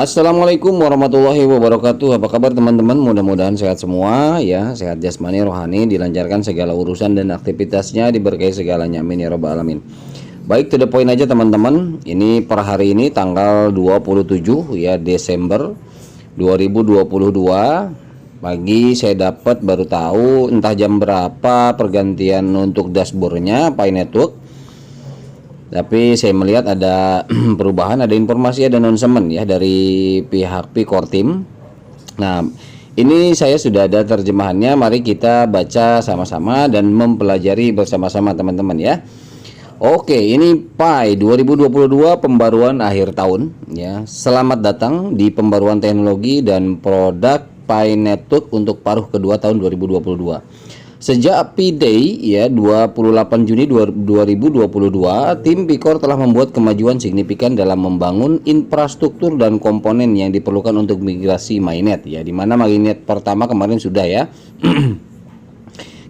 Assalamualaikum warahmatullahi wabarakatuh. Apa kabar teman-teman? Mudah-mudahan sehat semua ya, sehat jasmani, rohani, dilancarkan segala urusan dan aktivitasnya, diberkahi segalanya, amin ya rabbal alamin. Baik, to the point aja teman-teman. Ini per hari ini tanggal 27 ya Desember 2022. Pagi saya dapat baru tahu entah jam berapa pergantian untuk dashboardnya Pi Network. Tapi saya melihat ada perubahan, ada informasi, ada announcement ya dari pihak Pi Core Team. Nah, ini saya sudah ada terjemahannya. Mari kita baca sama-sama dan mempelajari bersama-sama teman-teman ya. Oke, ini Pi 2022 pembaruan akhir tahun ya. Selamat datang di pembaruan teknologi dan produk Pi Network untuk paruh kedua tahun 2022. Sejak Pi Day ya 28 Juni 2022, tim Pi Core telah membuat kemajuan signifikan dalam membangun infrastruktur dan komponen yang diperlukan untuk migrasi mainnet ya, dimana mainnet pertama kemarin sudah ya.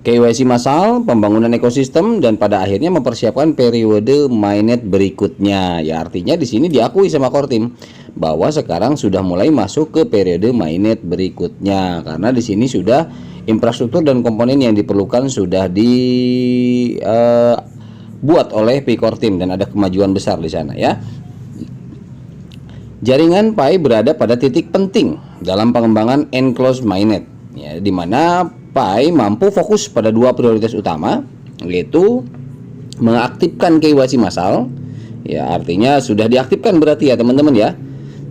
KYC massal, pembangunan ekosistem, dan pada akhirnya mempersiapkan periode mainnet berikutnya. Ya, artinya di sini diakui sama Core Team bahwa sekarang sudah mulai masuk ke periode mainnet berikutnya, karena di sini sudah infrastruktur dan komponen yang diperlukan sudah dibuat oleh Pi Core Team dan ada kemajuan besar di sana ya. Jaringan Pi berada pada titik penting dalam pengembangan enclosed mainnet ya, di mana Pi mampu fokus pada dua prioritas utama, yaitu mengaktifkan KYC massal ya, artinya sudah diaktifkan berarti ya teman-teman ya,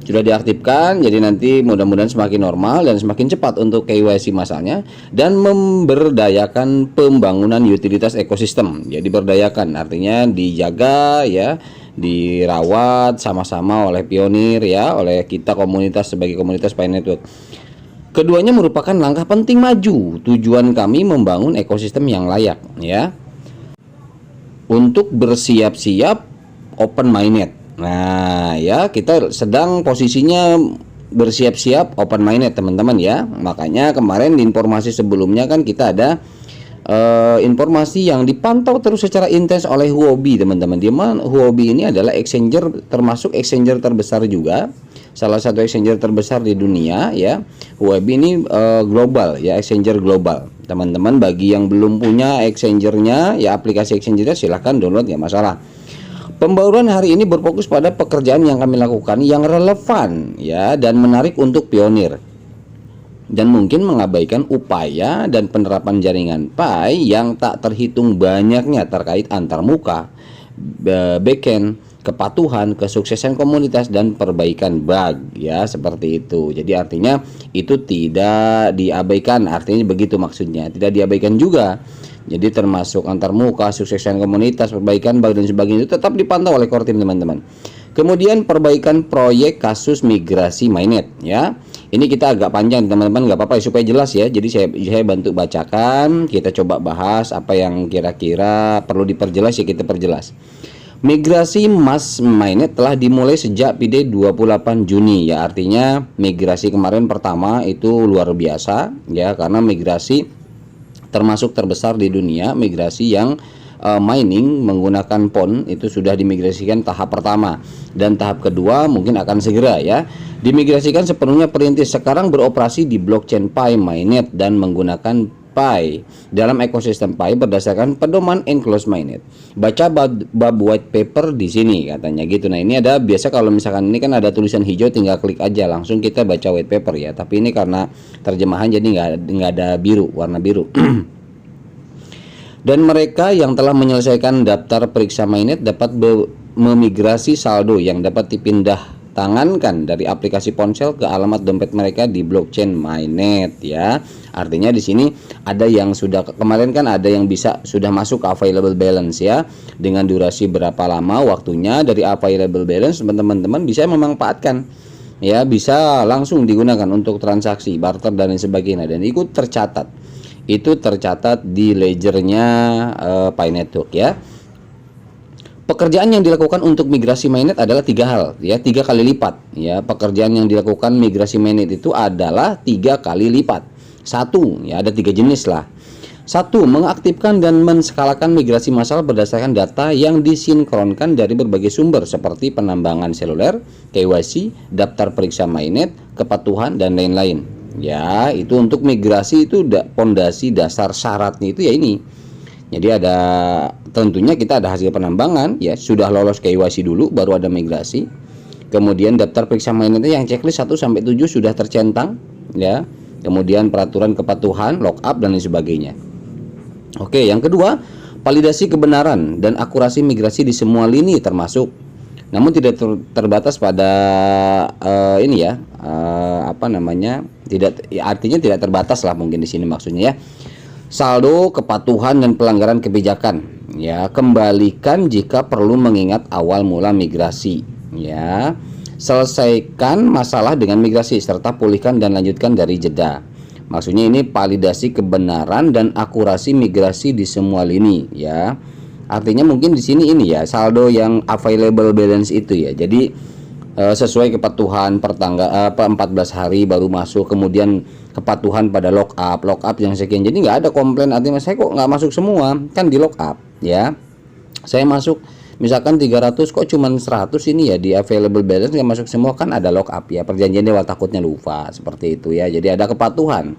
sudah diaktifkan, jadi nanti mudah-mudahan semakin normal dan semakin cepat untuk KYC massalnya, dan memberdayakan pembangunan utilitas ekosistem ya, diberdayakan artinya dijaga ya, dirawat sama-sama oleh pionir ya, oleh kita komunitas sebagai komunitas Pi Network. Keduanya merupakan langkah penting maju tujuan kami membangun ekosistem yang layak ya, untuk bersiap-siap open mainnet. Nah ya, kita sedang posisinya bersiap-siap open mainnet teman-teman ya. Makanya kemarin di informasi sebelumnya kan kita ada informasi yang dipantau terus secara intens oleh Huobi teman-teman. Huobi ini adalah exchanger, termasuk exchanger terbesar juga, salah satu exchanger terbesar di dunia ya. Huobi ini global ya, exchanger global teman-teman. Bagi yang belum punya exchangernya ya, aplikasi exchangernya silahkan download, ya masalah. Pembaruan hari ini berfokus pada pekerjaan yang kami lakukan yang relevan ya dan menarik untuk pionir, dan mungkin mengabaikan upaya dan penerapan jaringan Pi yang tak terhitung banyaknya terkait antarmuka, backend, kepatuhan, kesuksesan komunitas, dan perbaikan bug ya, seperti itu. Jadi artinya itu tidak diabaikan, artinya begitu maksudnya, tidak diabaikan juga. Jadi termasuk antarmuka, suksesan komunitas, perbaikan bug dan sebagainya itu tetap dipantau oleh Core Team teman-teman. Kemudian perbaikan proyek kasus migrasi mainnet ya. Ini kita agak panjang teman-teman, nggak apa-apa supaya jelas ya. Jadi saya bantu bacakan, kita coba bahas apa yang kira-kira perlu diperjelas ya, kita perjelas. Migrasi mass mainnet telah dimulai sejak Pi Day 28 Juni ya, artinya migrasi kemarin pertama itu luar biasa ya, karena migrasi termasuk terbesar di dunia, migrasi yang mining menggunakan PON itu sudah dimigrasikan tahap pertama, dan tahap kedua mungkin akan segera ya dimigrasikan sepenuhnya perintis. Sekarang beroperasi di blockchain Pi mainnet dan menggunakan Pi dalam ekosistem Pi berdasarkan pedoman enclosed mainnet. Baca bab white paper di sini katanya gitu. Nah ini ada, biasa kalau misalkan ini kan ada tulisan hijau, tinggal klik aja langsung kita baca white paper ya. Tapi ini karena terjemahan jadi nggak ada biru, warna biru. Dan mereka yang telah menyelesaikan daftar periksa mainnet dapat memigrasi saldo yang dapat dipindah tangankan dari aplikasi ponsel ke alamat dompet mereka di blockchain mainnet ya. Artinya di sini ada yang sudah, kemarin kan ada yang bisa sudah masuk ke available balance ya, dengan durasi berapa lama waktunya dari available balance, teman-teman bisa memanfaatkan ya, bisa langsung digunakan untuk transaksi barter dan lain sebagainya, dan ikut tercatat, itu tercatat di ledgernya Pi Network ya. Pekerjaan yang dilakukan untuk migrasi mainnet adalah 3 hal ya, 3 kali lipat ya. Pekerjaan yang dilakukan migrasi mainnet itu adalah 3 kali lipat. Satu ya, ada 3 jenis lah. Satu, mengaktifkan dan menskalakan migrasi massal berdasarkan data yang disinkronkan dari berbagai sumber seperti penambangan seluler, KYC, daftar periksa mainnet, kepatuhan, dan lain-lain. Ya, itu untuk migrasi itu pondasi dasar syaratnya itu ya ini. Jadi ada tentunya kita ada hasil penambangan ya, sudah lolos KYC dulu baru ada migrasi. Kemudian daftar periksa mainnetnya yang checklist 1 sampai 7 sudah tercentang ya. Kemudian peraturan kepatuhan, lockup, dan lain sebagainya. Oke, yang kedua, validasi kebenaran dan akurasi migrasi di semua lini termasuk, namun tidak terbatas pada ini ya, tidak, ya, artinya tidak terbatas lah mungkin di sini maksudnya ya. Saldo, kepatuhan, dan pelanggaran kebijakan ya, kembalikan jika perlu mengingat awal mula migrasi ya. Selesaikan masalah dengan migrasi serta pulihkan dan lanjutkan dari jeda. Maksudnya ini validasi kebenaran dan akurasi migrasi di semua lini ya. Artinya mungkin di sini ini ya, saldo yang available balance itu ya. Jadi sesuai kepatuhan per tanggal 14 hari baru masuk, kemudian kepatuhan pada lockup yang sekian. Jadi nggak ada komplain, artinya saya kok nggak masuk semua, kan di lockup ya. Saya masuk misalkan 300 kok cuman 100 ini ya di available balance nggak masuk semua, kan ada lockup ya, perjanjian dewa takutnya lupa seperti itu ya. Jadi ada kepatuhan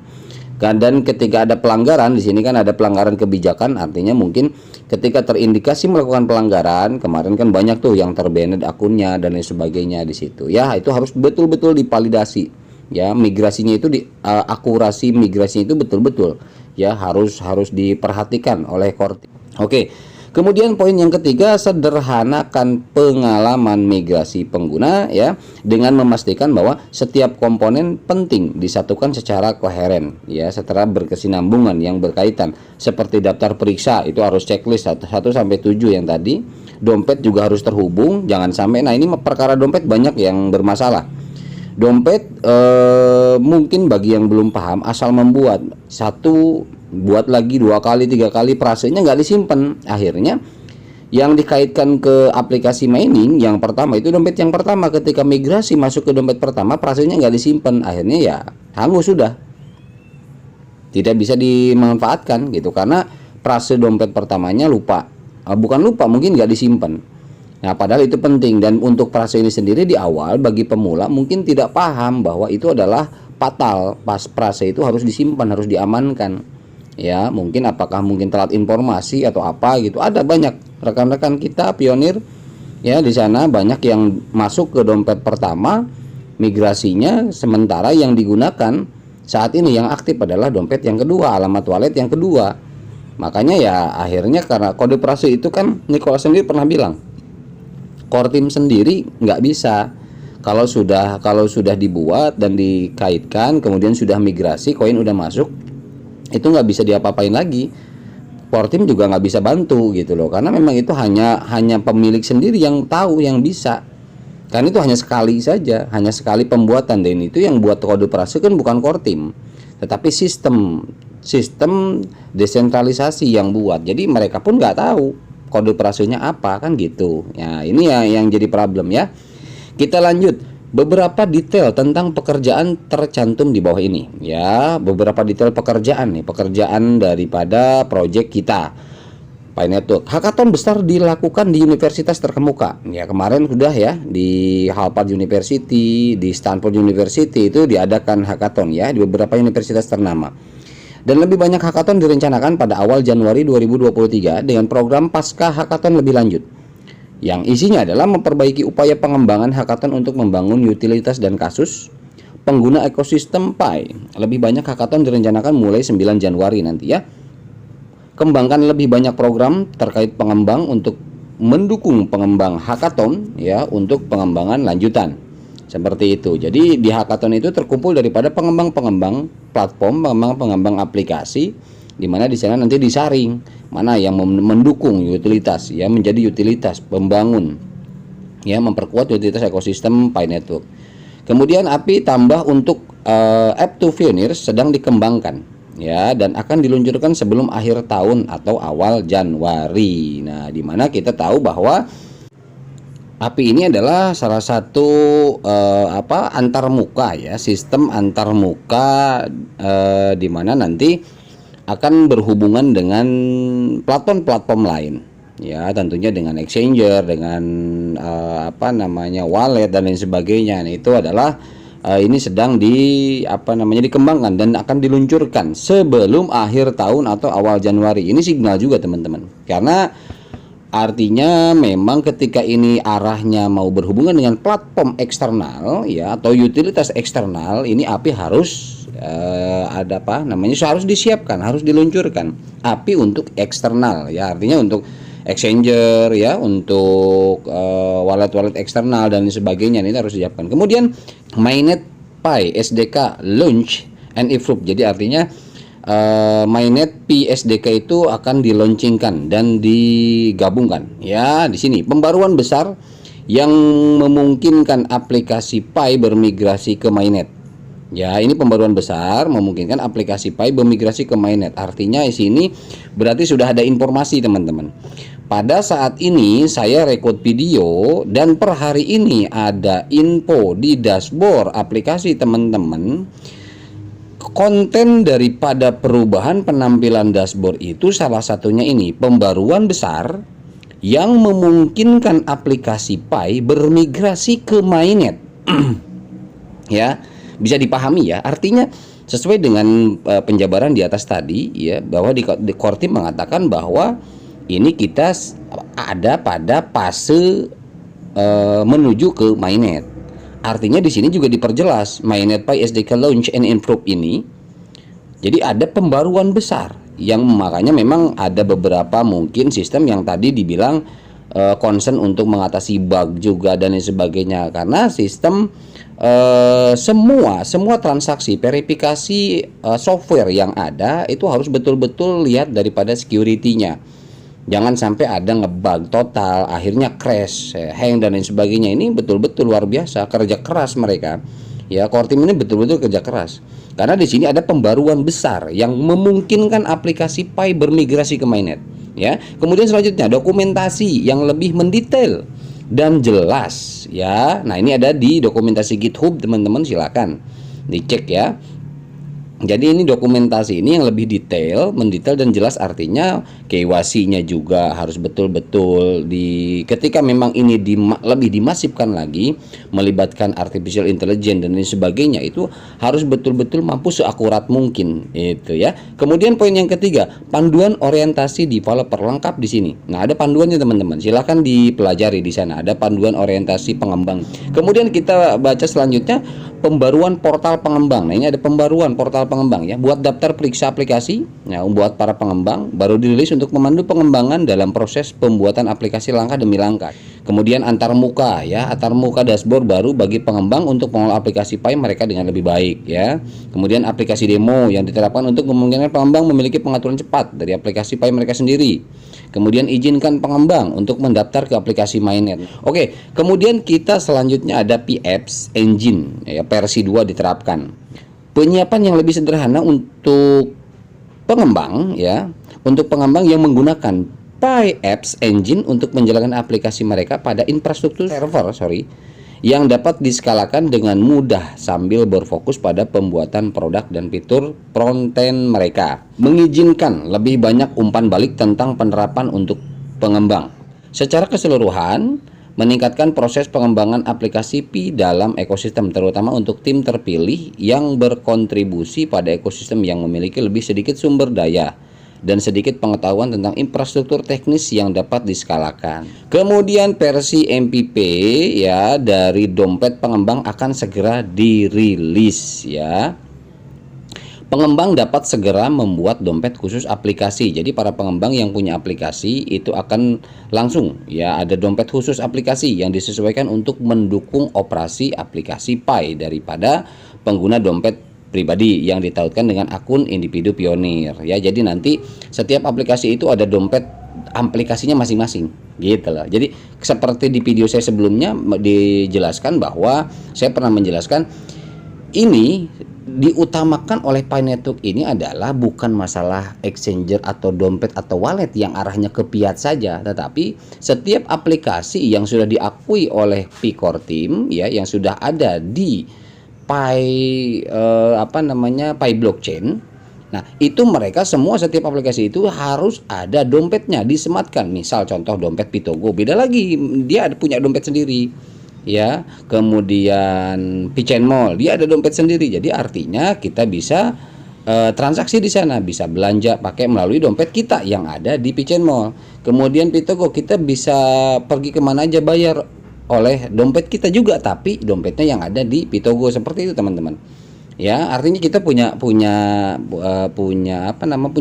kan, dan ketika ada pelanggaran di sini kan ada pelanggaran kebijakan, artinya mungkin ketika terindikasi melakukan pelanggaran kemarin kan banyak tuh yang terbanned akunnya dan lain sebagainya di situ ya, itu harus betul-betul divalidasi ya, migrasinya itu akurasi migrasinya itu betul-betul ya, harus diperhatikan oleh Core Team. Oke. Kemudian poin yang ketiga, sederhanakan pengalaman migrasi pengguna ya, dengan memastikan bahwa setiap komponen penting disatukan secara koheren ya, secara berkesinambungan yang berkaitan, seperti daftar periksa itu harus checklist 1 sampai 7 yang tadi. Dompet juga harus terhubung, jangan sampai, nah ini perkara dompet banyak yang bermasalah. Dompet mungkin bagi yang belum paham, asal membuat satu, buat lagi 2 kali 3 kali, prasenya nggak disimpan. Akhirnya yang dikaitkan ke aplikasi mining yang pertama itu dompet yang pertama, ketika migrasi masuk ke dompet pertama prasenya nggak disimpan, akhirnya ya hangus sudah, tidak bisa dimanfaatkan gitu, karena prase dompet pertamanya lupa, bukan lupa, mungkin nggak disimpan. Nah padahal itu penting, dan untuk prase ini sendiri di awal bagi pemula mungkin tidak paham bahwa itu adalah fatal, pas prase itu harus disimpan, harus diamankan ya. Mungkin apakah mungkin telat informasi atau apa gitu, ada banyak rekan-rekan kita pionir ya di sana, banyak yang masuk ke dompet pertama migrasinya, sementara yang digunakan saat ini yang aktif adalah dompet yang kedua, alamat wallet yang kedua. Makanya ya akhirnya karena kode prase itu kan Nicholas sendiri pernah bilang, Core Team sendiri nggak bisa, kalau sudah dibuat dan dikaitkan kemudian sudah migrasi, koin udah masuk, itu nggak bisa diapa-apain lagi. Core Team juga nggak bisa bantu gitu loh, karena memang itu hanya pemilik sendiri yang tahu, yang bisa, kan itu hanya sekali saja, hanya sekali pembuatan, dan itu yang buat kode prase kan bukan Core Team tetapi sistem desentralisasi yang buat. Jadi mereka pun nggak tahu kode prasenya apa kan gitu ya. Ini ya yang jadi problem ya. Kita lanjut, beberapa detail tentang pekerjaan tercantum di bawah ini ya, beberapa detail pekerjaan nih, pekerjaan daripada project kita Pi Network. Hackathon besar dilakukan di universitas terkemuka ya, kemarin sudah ya, di Harvard University, di Stanford University itu diadakan hackathon ya, di beberapa universitas ternama. Dan lebih banyak hackathon direncanakan pada awal Januari 2023 dengan program pasca hackathon lebih lanjut, yang isinya adalah memperbaiki upaya pengembangan hackathon untuk membangun utilitas dan kasus pengguna ekosistem Pi. Lebih banyak hackathon direncanakan mulai 9 Januari nanti ya. Kembangkan lebih banyak program terkait pengembang untuk mendukung pengembang hackathon ya, untuk pengembangan lanjutan. Seperti itu. Jadi di hackathon itu terkumpul daripada pengembang-pengembang platform, pengembang aplikasi, di mana di sana nanti disaring mana yang mendukung utilitas ya, menjadi utilitas pembangun ya, memperkuat utilitas ekosistem Pi Network. Kemudian API tambah untuk App to Pioneers sedang dikembangkan ya, dan akan diluncurkan sebelum akhir tahun atau awal Januari. Nah, di mana kita tahu bahwa API ini adalah salah satu antarmuka ya, sistem antarmuka di mana nanti akan berhubungan dengan platform-platform lain. Ya, tentunya dengan exchanger, dengan wallet dan lain sebagainya. Nah, itu adalah ini sedang dikembangkan dan akan diluncurkan sebelum akhir tahun atau awal Januari. Ini signal juga teman-teman. Karena artinya memang ketika ini arahnya mau berhubungan dengan platform eksternal ya atau utilitas eksternal, ini API harus harus disiapkan, harus diluncurkan API untuk eksternal ya, artinya untuk exchanger ya, untuk wallet-wallet eksternal dan sebagainya, ini harus disiapkan. Kemudian Mainnet Pi SDK launch and improve. Jadi artinya Mainnet Pi SDK itu akan dilaunchingkan dan digabungkan ya. Di sini pembaruan besar yang memungkinkan aplikasi Pi bermigrasi ke Mainnet. Ya, ini pembaruan besar memungkinkan aplikasi Pi bermigrasi ke Mainnet. Artinya di sini berarti sudah ada informasi teman-teman. Pada saat ini saya rekod video dan per hari ini ada info di dashboard aplikasi teman-teman. Konten daripada perubahan penampilan dashboard itu salah satunya ini, pembaruan besar yang memungkinkan aplikasi Pi bermigrasi ke Mainnet. Ya, bisa dipahami ya. Artinya sesuai dengan penjabaran di atas tadi ya, bahwa di core team mengatakan bahwa ini kita ada pada fase menuju ke Mainnet. Artinya di sini juga diperjelas Mainnet Pi SDK launch and improve ini. Jadi ada pembaruan besar yang makanya memang ada beberapa mungkin sistem yang tadi dibilang concern untuk mengatasi bug juga dan lain sebagainya, karena sistem semua transaksi verifikasi software yang ada itu harus betul-betul lihat daripada security-nya. Jangan sampai ada ngebug total, akhirnya crash, hang dan lain sebagainya. Ini betul-betul luar biasa kerja keras mereka. Ya, core team ini betul-betul kerja keras. Karena di sini ada pembaruan besar yang memungkinkan aplikasi Pi bermigrasi ke Mainnet. Ya, kemudian selanjutnya dokumentasi yang lebih mendetail dan jelas. Ya, nah ini ada di dokumentasi GitHub teman-teman, silakan dicek ya. Jadi ini dokumentasi ini yang lebih mendetail dan jelas, artinya KYC-nya juga harus betul-betul ketika memang ini lebih dimasifkan lagi, melibatkan artificial intelligence dan lain sebagainya, itu harus betul-betul mampu seakurat mungkin itu ya. Kemudian poin yang ketiga, panduan orientasi developer lengkap di sini. Nah, ada panduannya teman-teman. Silahkan dipelajari di sana. Ada panduan orientasi pengembang. Kemudian kita baca selanjutnya pembaruan portal pengembang. Nah, ini ada pembaruan portal pengembang ya, buat daftar periksa aplikasi. Nah, buat para pengembang baru dirilis untuk memandu pengembangan dalam proses pembuatan aplikasi langkah demi langkah. Kemudian antarmuka ya, antarmuka dashboard baru bagi pengembang untuk mengolah aplikasi Pi mereka dengan lebih baik ya. Kemudian aplikasi demo yang diterapkan untuk memungkinkan pengembang memiliki pengaturan cepat dari aplikasi Pi mereka sendiri. Kemudian izinkan pengembang untuk mendaftar ke aplikasi Mainnet. Oke, kemudian kita selanjutnya ada Pi Apps Engine ya, versi 2 diterapkan. Penyiapan yang lebih sederhana untuk pengembang ya, untuk pengembang yang menggunakan Pi Apps Engine untuk menjalankan aplikasi mereka pada infrastruktur server yang dapat diskalakan dengan mudah sambil berfokus pada pembuatan produk dan fitur frontend mereka. Mengizinkan lebih banyak umpan balik tentang penerapan untuk pengembang. Secara keseluruhan, meningkatkan proses pengembangan aplikasi Pi dalam ekosistem, terutama untuk tim terpilih yang berkontribusi pada ekosistem yang memiliki lebih sedikit sumber daya dan sedikit pengetahuan tentang infrastruktur teknis yang dapat diskalakan. Kemudian versi MPP ya dari dompet pengembang akan segera dirilis ya. Pengembang dapat segera membuat dompet khusus aplikasi. Jadi para pengembang yang punya aplikasi itu akan langsung ya ada dompet khusus aplikasi yang disesuaikan untuk mendukung operasi aplikasi Pi daripada pengguna dompet pribadi yang ditautkan dengan akun individu pionir ya. Jadi nanti setiap aplikasi itu ada dompet aplikasinya masing-masing gitu loh. Jadi seperti di video saya sebelumnya dijelaskan bahwa saya pernah menjelaskan ini diutamakan oleh Pi Network ini adalah bukan masalah exchanger atau dompet atau wallet yang arahnya ke fiat saja, tetapi setiap aplikasi yang sudah diakui oleh Pi Core Team ya, yang sudah ada di Pi Pi blockchain Nah, itu mereka semua setiap aplikasi itu harus ada dompetnya disematkan. Misal contoh dompet Pitogo, beda lagi, dia ada punya dompet sendiri. Ya, kemudian Pichen Mall, dia ada dompet sendiri. Jadi artinya kita bisa transaksi di sana, bisa belanja pakai melalui dompet kita yang ada di Pichen Mall. Kemudian Pitogo, kita bisa pergi kemana aja bayar oleh dompet kita juga, tapi dompetnya yang ada di Pitogo, seperti itu teman-teman. Ya, artinya kita punya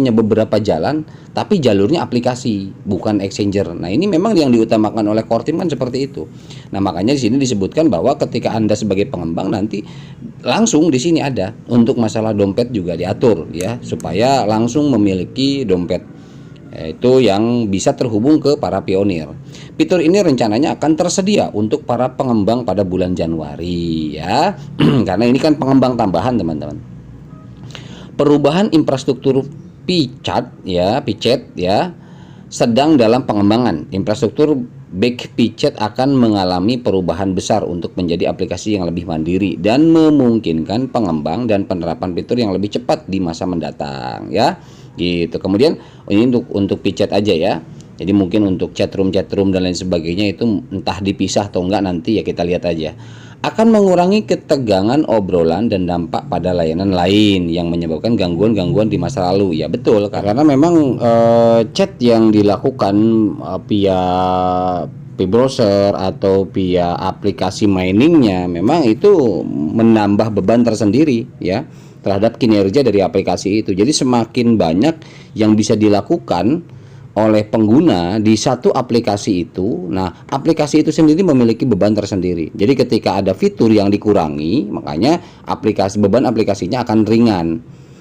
beberapa jalan, tapi jalurnya aplikasi, bukan exchanger. Nah, ini memang yang diutamakan oleh Core Team kan seperti itu. Nah, makanya di sini disebutkan bahwa ketika Anda sebagai pengembang nanti langsung di sini ada untuk masalah dompet juga diatur ya, supaya langsung memiliki dompet. Itu yang bisa terhubung ke para pionir. Fitur ini rencananya akan tersedia untuk para pengembang pada bulan Januari ya. Karena ini kan pengembang tambahan teman-teman. Perubahan infrastruktur PChat ya sedang dalam pengembangan. Infrastruktur Back PChat akan mengalami perubahan besar untuk menjadi aplikasi yang lebih mandiri dan memungkinkan pengembang dan penerapan fitur yang lebih cepat di masa mendatang ya. Gitu. Kemudian ini untuk PChat aja ya. Jadi mungkin untuk chatroom dan lain sebagainya itu entah dipisah atau enggak, nanti ya kita lihat aja. Akan mengurangi ketegangan obrolan dan dampak pada layanan lain yang menyebabkan gangguan-gangguan di masa lalu. Ya betul, karena memang chat yang dilakukan via browser atau via aplikasi miningnya memang itu menambah beban tersendiri ya terhadap kinerja dari aplikasi itu. Jadi semakin banyak yang bisa dilakukan oleh pengguna di satu aplikasi itu, nah aplikasi itu sendiri memiliki beban tersendiri. Jadi ketika ada fitur yang dikurangi, makanya beban aplikasinya akan ringan.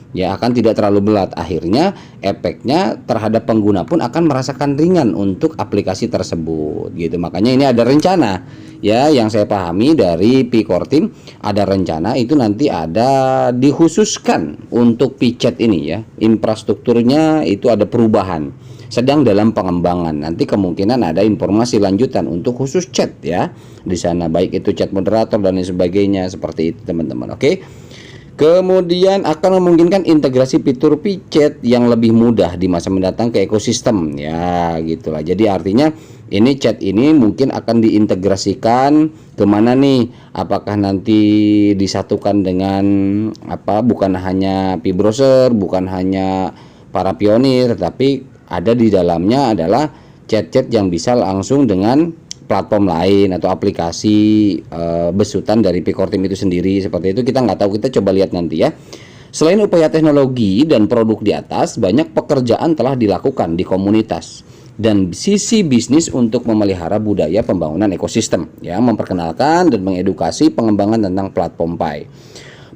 Ya, akan tidak terlalu berat. Akhirnya efeknya terhadap pengguna pun akan merasakan ringan untuk aplikasi tersebut gitu. Makanya ini ada rencana ya, yang saya pahami dari Core Team ada rencana itu nanti ada dikhususkan untuk PChat ini ya. Infrastrukturnya itu ada perubahan, sedang dalam pengembangan. Nanti kemungkinan ada informasi lanjutan untuk khusus chat ya di sana, baik itu chat moderator dan lain sebagainya, seperti itu teman-teman. Oke. Kemudian akan memungkinkan integrasi fitur PChat yang lebih mudah di masa mendatang ke ekosistem ya gitulah. Jadi artinya ini chat ini mungkin akan diintegrasikan kemana nih? Apakah nanti disatukan dengan bukan hanya browser, bukan hanya para pionir, tapi ada di dalamnya adalah chat-chat yang bisa langsung dengan platform lain atau aplikasi besutan dari Core Team itu sendiri. Seperti itu kita nggak tahu, kita coba lihat nanti ya. Selain upaya teknologi dan produk di atas, banyak pekerjaan telah dilakukan di komunitas dan sisi bisnis untuk memelihara budaya pembangunan ekosistem ya, memperkenalkan dan mengedukasi pengembangan tentang platform Pi,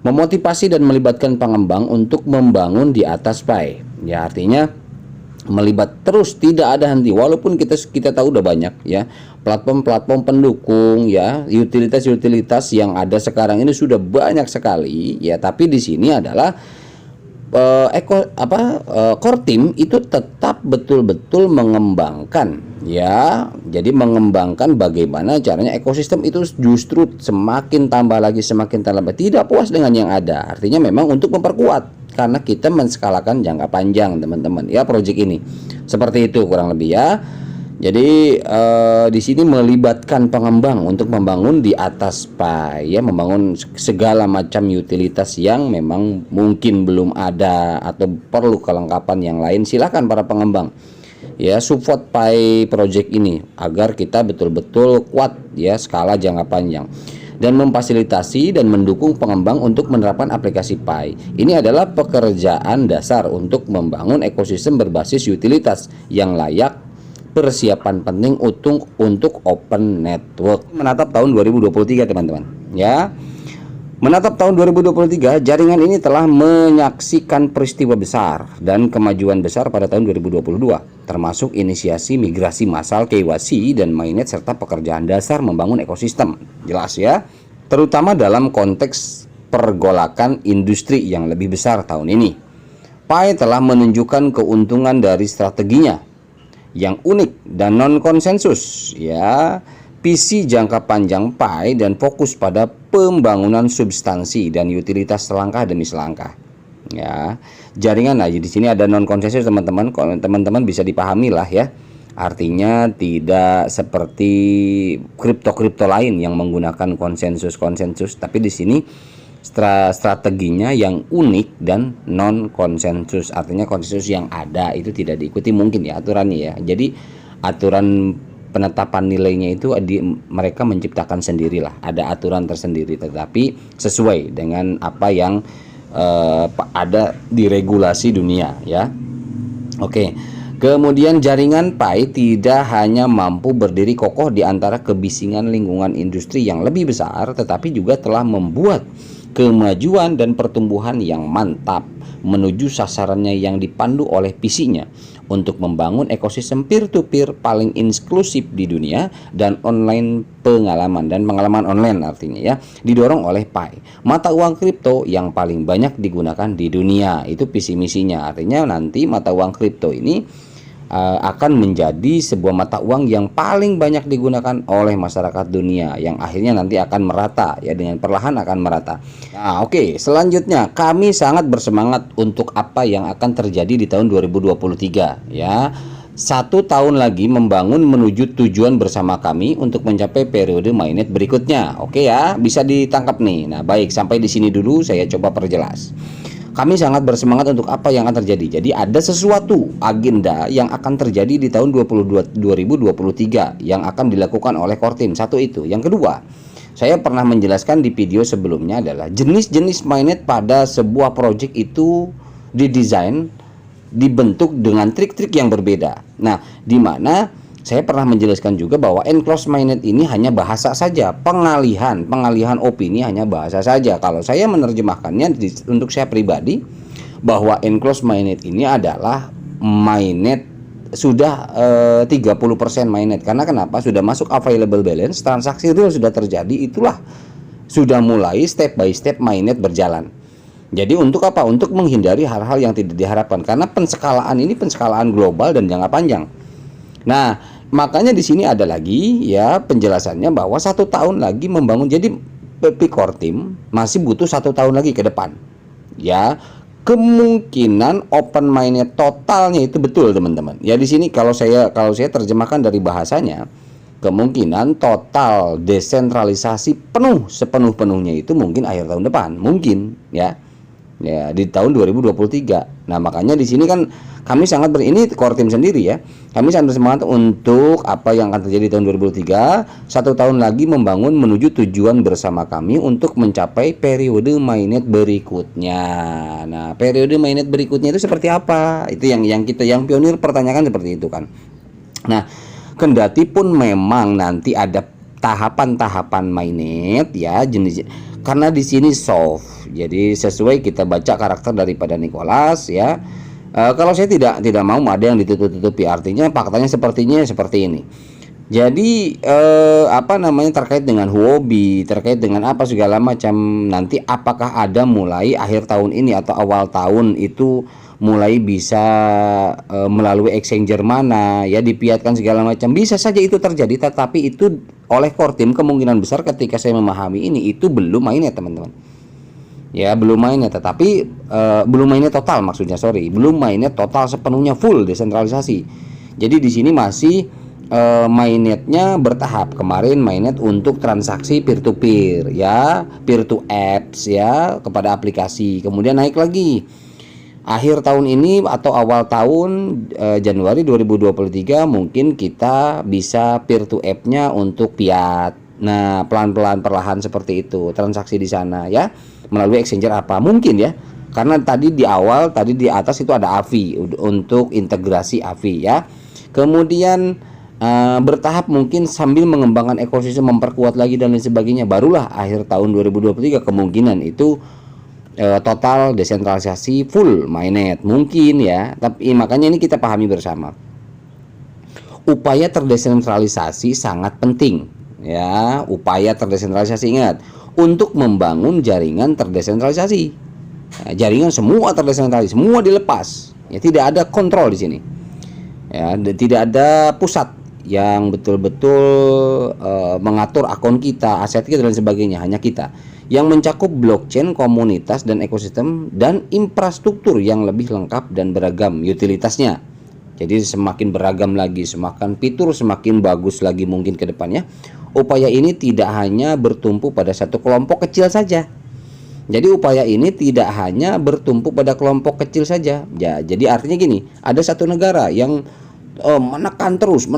memotivasi dan melibatkan pengembang untuk membangun di atas Pi ya. Artinya melibat terus, tidak ada henti, walaupun kita tahu udah banyak ya platform-platform pendukung ya, utilitas-utilitas yang ada sekarang ini sudah banyak sekali ya, tapi di sini adalah Core Team itu tetap betul-betul mengembangkan ya. Jadi mengembangkan bagaimana caranya ekosistem itu justru semakin tambah lagi, tidak puas dengan yang ada. Artinya memang untuk memperkuat, karena kita menskalakan jangka panjang teman-teman ya proyek ini. Seperti itu kurang lebih ya. Jadi di sini melibatkan pengembang untuk membangun di atas Pi ya, membangun segala macam utilitas yang memang mungkin belum ada atau perlu kelengkapan yang lain. Silakan para pengembang ya support Pi project ini agar kita betul-betul kuat ya skala jangka panjang, dan memfasilitasi dan mendukung pengembang untuk menerapkan aplikasi Pi. Ini adalah pekerjaan dasar untuk membangun ekosistem berbasis utilitas yang layak, persiapan penting untuk open network. Menatap tahun 2023 teman-teman ya. Menatap tahun 2023, jaringan ini telah menyaksikan peristiwa besar dan kemajuan besar pada tahun 2022, termasuk inisiasi migrasi massal KYC dan mainnet serta pekerjaan dasar membangun ekosistem. Jelas ya, terutama dalam konteks pergolakan industri yang lebih besar tahun ini. Pi telah menunjukkan keuntungan dari strateginya yang unik dan non-konsensus ya, visi jangka panjang Pi dan fokus pada pembangunan substansi dan utilitas selangkah demi selangkah ya. Jaringan, nah di sini ada non konsensus teman-teman, teman-teman bisa dipahami lah ya. Artinya tidak seperti kripto lain yang menggunakan konsensus, tapi di sini strateginya yang unik dan non konsensus. Artinya konsensus yang ada itu tidak diikuti mungkin ya aturannya ya. Jadi aturan penetapan nilainya itu mereka menciptakan sendirilah, ada aturan tersendiri, tetapi sesuai dengan apa yang ada di regulasi dunia ya. Oke. Kemudian jaringan Pi tidak hanya mampu berdiri kokoh di antara kebisingan lingkungan industri yang lebih besar, tetapi juga telah membuat kemajuan dan pertumbuhan yang mantap menuju sasarannya yang dipandu oleh visinya untuk membangun ekosistem peer-to-peer paling inklusif di dunia dan pengalaman online artinya ya, didorong oleh Pi, mata uang kripto yang paling banyak digunakan di dunia. Itu visi misinya. Artinya nanti mata uang kripto ini akan menjadi sebuah mata uang yang paling banyak digunakan oleh masyarakat dunia, yang akhirnya nanti akan merata ya, dengan perlahan akan merata. Nah, oke, selanjutnya kami sangat bersemangat untuk apa yang akan terjadi di tahun 2023 ya. 1 tahun lagi membangun menuju tujuan bersama kami untuk mencapai periode mainnet berikutnya. Oke ya, bisa ditangkap nih. Nah, baik, sampai di sini dulu saya coba perjelas. Kami sangat bersemangat untuk apa yang akan terjadi. Jadi ada sesuatu agenda yang akan terjadi di tahun 2023 yang akan dilakukan oleh Core Team. Satu itu. Yang kedua, saya pernah menjelaskan di video sebelumnya adalah jenis-jenis mainnet pada sebuah project itu didesain, dibentuk dengan trik-trik yang berbeda. Nah, di mana saya pernah menjelaskan juga bahwa enclosed mainnet ini hanya bahasa saja, pengalihan opini hanya bahasa saja. Kalau saya menerjemahkannya untuk saya pribadi, bahwa enclosed mainnet ini adalah mainnet sudah 30% mainnet. Karena kenapa? Sudah masuk available balance, transaksi real sudah terjadi, itulah sudah mulai step by step mainnet berjalan. Jadi untuk apa? Untuk menghindari hal-hal yang tidak diharapkan, karena penskalaan ini penskalaan global dan jangka panjang. Nah, makanya di sini ada lagi ya penjelasannya bahwa 1 tahun lagi membangun. Jadi Core Team masih butuh 1 tahun lagi ke depan. Ya, kemungkinan open mainnet totalnya itu betul teman-teman. Ya di sini kalau saya terjemahkan dari bahasanya, kemungkinan total desentralisasi penuh sepenuh-penuhnya itu mungkin akhir tahun depan, mungkin ya. Ya, di tahun 2023. Nah, makanya di sini kan kami sangat ini Core Team sendiri ya. Kami sangat bersemangat untuk apa yang akan terjadi di tahun 2023, 1 tahun lagi membangun menuju tujuan bersama kami untuk mencapai periode mainnet berikutnya. Nah, periode mainnet berikutnya itu seperti apa? Itu yang pionir pertanyakan seperti itu kan. Nah, kendati pun memang nanti ada tahapan-tahapan mainnet ya, jenis, karena di sini soft. Jadi sesuai kita baca karakter daripada Nicholas ya. Kalau saya tidak mau ada yang ditutup-tutupi, artinya faktanya sepertinya seperti ini. Jadi terkait dengan hobi, terkait dengan apa segala macam, nanti apakah ada mulai akhir tahun ini atau awal tahun itu mulai bisa melalui exchanger mana ya, dipiatkan segala macam, bisa saja itu terjadi. Tetapi itu oleh Core Team kemungkinan besar ketika saya memahami ini itu belum mainnya teman-teman ya, belum mainnya, tetapi belum mainnya total, maksudnya belum mainnya total sepenuhnya full desentralisasi. Jadi di sini masih mainnetnya bertahap. Kemarin mainnet untuk transaksi peer to peer ya, peer to apps ya, kepada aplikasi. Kemudian naik lagi akhir tahun ini atau awal tahun Januari 2023 mungkin kita bisa peer to app-nya untuk fiat. Nah, pelan-pelan perlahan seperti itu transaksi di sana ya, melalui exchanger apa mungkin ya. Karena tadi di awal, tadi di atas itu ada AVI untuk integrasi AVI ya. Kemudian bertahap mungkin sambil mengembangkan ekosistem, memperkuat lagi dan lain sebagainya. Barulah akhir tahun 2023 kemungkinan itu total desentralisasi full mainnet mungkin ya. Tapi makanya ini kita pahami bersama. Upaya terdesentralisasi sangat penting ya. Upaya terdesentralisasi, ingat, untuk membangun jaringan terdesentralisasi. Nah, jaringan semua terdesentralisasi, semua dilepas. Ya, tidak ada kontrol di sini. Ya, tidak ada pusat yang betul-betul mengatur akun kita, aset kita dan sebagainya, hanya kita. yang mencakup blockchain, komunitas dan ekosistem dan infrastruktur yang lebih lengkap dan beragam utilitasnya. Jadi semakin beragam lagi, semakin fitur semakin bagus lagi mungkin ke depannya. Upaya ini tidak hanya bertumpu pada satu kelompok kecil saja. Jadi upaya ini tidak hanya bertumpu pada kelompok kecil saja. Ya, jadi artinya gini, ada satu negara yang menekan terus.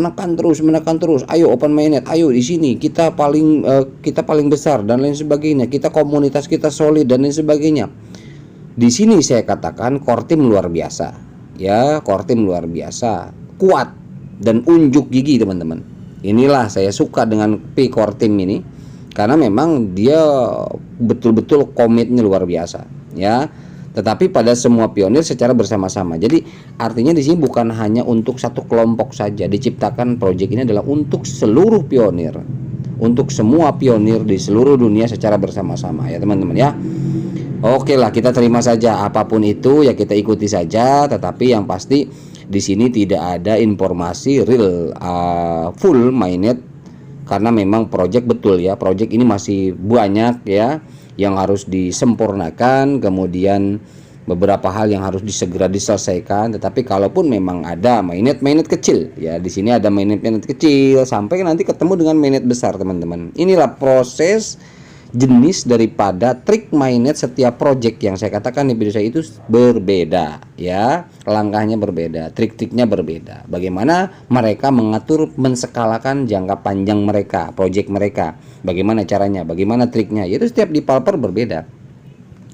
Ayo open mainnet, ayo di sini kita paling besar dan lain sebagainya. Kita komunitas kita solid dan lain sebagainya. Di sini saya katakan core team luar biasa. Ya, core team luar biasa, kuat dan unjuk gigi teman-teman. Inilah saya suka dengan P core team ini karena memang dia betul-betul komitnya luar biasa, ya. Tetapi pada semua pionir secara bersama-sama. Jadi artinya di sini bukan hanya untuk satu kelompok saja. Diciptakan proyek ini adalah untuk seluruh pionir, untuk semua pionir di seluruh dunia secara bersama-sama, ya teman-teman ya. Oke lah, kita terima saja apapun itu ya, kita ikuti saja. Tetapi yang pasti di sini tidak ada informasi real full mainnet karena memang proyek betul ya. Proyek ini masih banyak ya yang harus disempurnakan, kemudian beberapa hal yang harus segera diselesaikan. Tetapi kalaupun memang ada mainnet kecil ya, di sini ada mainnet kecil sampai nanti ketemu dengan mainnet besar teman-teman. Inilah proses jenis daripada trik mainnet setiap project yang saya katakan di video saya itu berbeda ya, langkahnya berbeda, trik-triknya berbeda. Bagaimana mereka mengatur menskalakan jangka panjang mereka, project mereka, bagaimana caranya, bagaimana triknya, yaitu setiap developer berbeda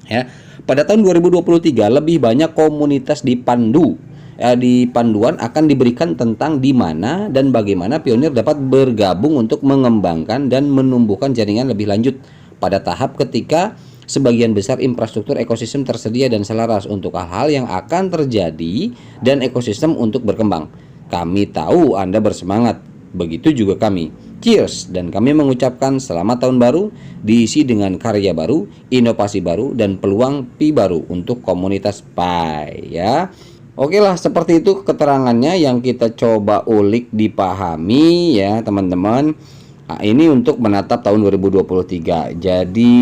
ya. Pada tahun 2023 lebih banyak komunitas dipandu di panduan akan diberikan tentang di mana dan bagaimana pionir dapat bergabung untuk mengembangkan dan menumbuhkan jaringan lebih lanjut pada tahap ketika sebagian besar infrastruktur ekosistem tersedia dan selaras untuk hal-hal yang akan terjadi dan ekosistem untuk berkembang. Kami tahu Anda bersemangat, begitu juga kami. Cheers, dan kami mengucapkan selamat tahun baru diisi dengan karya baru, inovasi baru, dan peluang pi baru untuk komunitas Pi ya. Oke lah, seperti itu keterangannya yang kita coba ulik dipahami ya teman-teman. Nah, ini untuk menatap tahun 2023. Jadi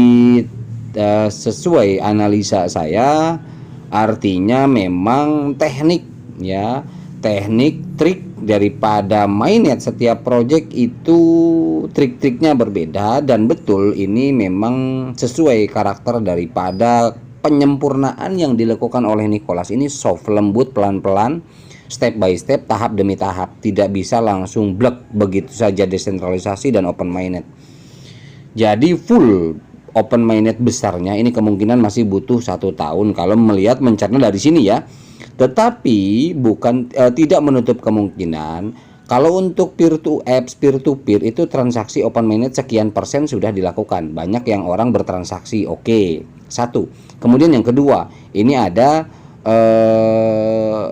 sesuai analisa saya, artinya memang teknik ya, teknik trik daripada mainnet setiap project itu trik-triknya berbeda, dan betul ini memang sesuai karakter daripada penyempurnaan yang dilakukan oleh Nicholas ini, soft, lembut, pelan-pelan, step by step, tahap demi tahap, tidak bisa langsung blek begitu saja desentralisasi dan open mainnet. Jadi full open mainnet besarnya ini kemungkinan masih butuh 1 tahun kalau melihat mencerna dari sini ya. Tetapi bukan tidak menutup kemungkinan kalau untuk peer to apps, peer to peer itu transaksi open mainnet sekian persen sudah dilakukan. Banyak yang orang bertransaksi, oke. Satu. Kemudian yang kedua, ini ada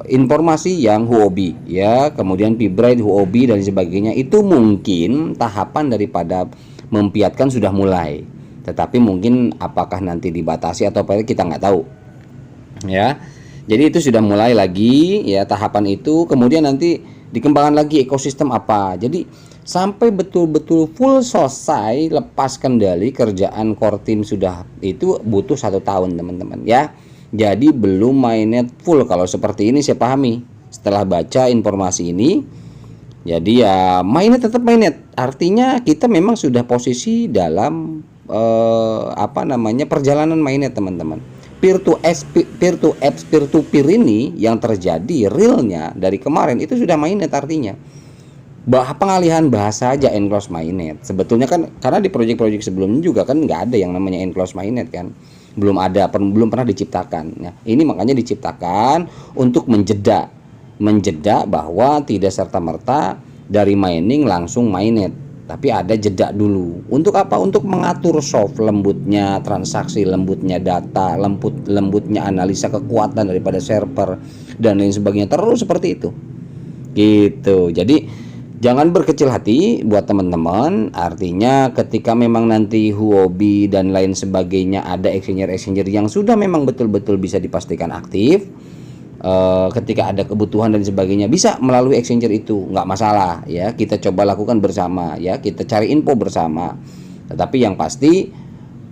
informasi yang Huobi ya, kemudian Pibright, Huobi dan sebagainya, itu mungkin tahapan daripada mempiatkan sudah mulai, tetapi mungkin apakah nanti dibatasi atau apa kita nggak tahu ya. Jadi itu sudah mulai lagi ya tahapan itu, kemudian nanti dikembangkan lagi ekosistem apa. Jadi sampai betul-betul full selesai lepas kendali kerjaan core team sudah itu butuh 1 tahun teman-teman ya. Jadi belum mainnet full kalau seperti ini saya pahami setelah baca informasi ini. Jadi ya mainnet tetap mainnet, artinya kita memang sudah posisi dalam perjalanan mainnet teman-teman. Peer to apps, peer to peer ini yang terjadi realnya dari kemarin itu sudah mainnet, artinya pengalihan bahasa aja enclosed mainnet. Sebetulnya kan karena di proyek-proyek sebelumnya juga kan nggak ada yang namanya enclosed mainnet kan. Belum pernah diciptakan. Nah, ini makanya diciptakan untuk menjeda bahwa tidak serta-merta dari mining langsung mainnet, tapi ada jeda dulu. Untuk apa? Untuk mengatur soft, lembutnya transaksi, lembutnya data, lembutnya analisa kekuatan daripada server dan lain sebagainya, terus seperti itu. Gitu. Jadi jangan berkecil hati buat teman-teman. Artinya ketika memang nanti Huobi dan lain sebagainya ada exchanger yang sudah memang betul-betul bisa dipastikan aktif, ketika ada kebutuhan dan sebagainya bisa melalui exchanger itu, nggak masalah ya. Kita coba lakukan bersama ya, kita cari info bersama. Tetapi yang pasti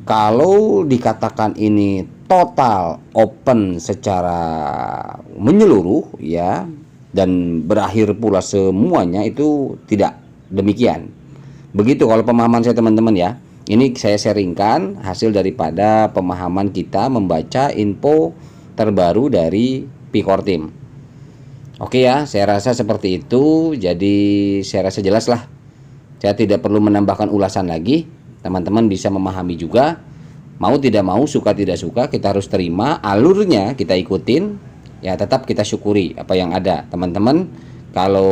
kalau dikatakan ini total open secara menyeluruh ya, dan berakhir pula semuanya, itu tidak demikian. Begitu kalau pemahaman saya teman-teman ya. Ini saya sharingkan hasil daripada pemahaman kita membaca info terbaru dari Pikortim. Oke ya, saya rasa seperti itu. Jadi saya rasa jelas lah. Saya tidak perlu menambahkan ulasan lagi. Teman-teman bisa memahami juga. Mau tidak mau, suka tidak suka, kita harus terima alurnya, kita ikutin. Ya tetap kita syukuri apa yang ada. Teman-teman, kalau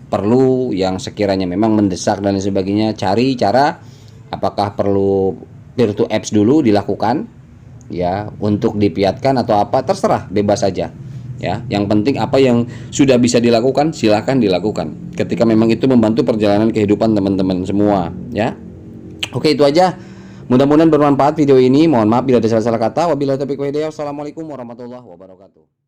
perlu yang sekiranya memang mendesak dan sebagainya, cari cara. Apakah perlu peer to apps dulu dilakukan ya untuk dipiatkan atau apa, terserah, bebas saja ya. Yang penting apa yang sudah bisa dilakukan silahkan dilakukan ketika memang itu membantu perjalanan kehidupan teman-teman semua ya. Oke, itu aja. Mudah-mudahan bermanfaat video ini. Mohon maaf bila ada salah-salah kata. Wabillahi taufiq wal hidayah. Wassalamualaikum warahmatullahi wabarakatuh.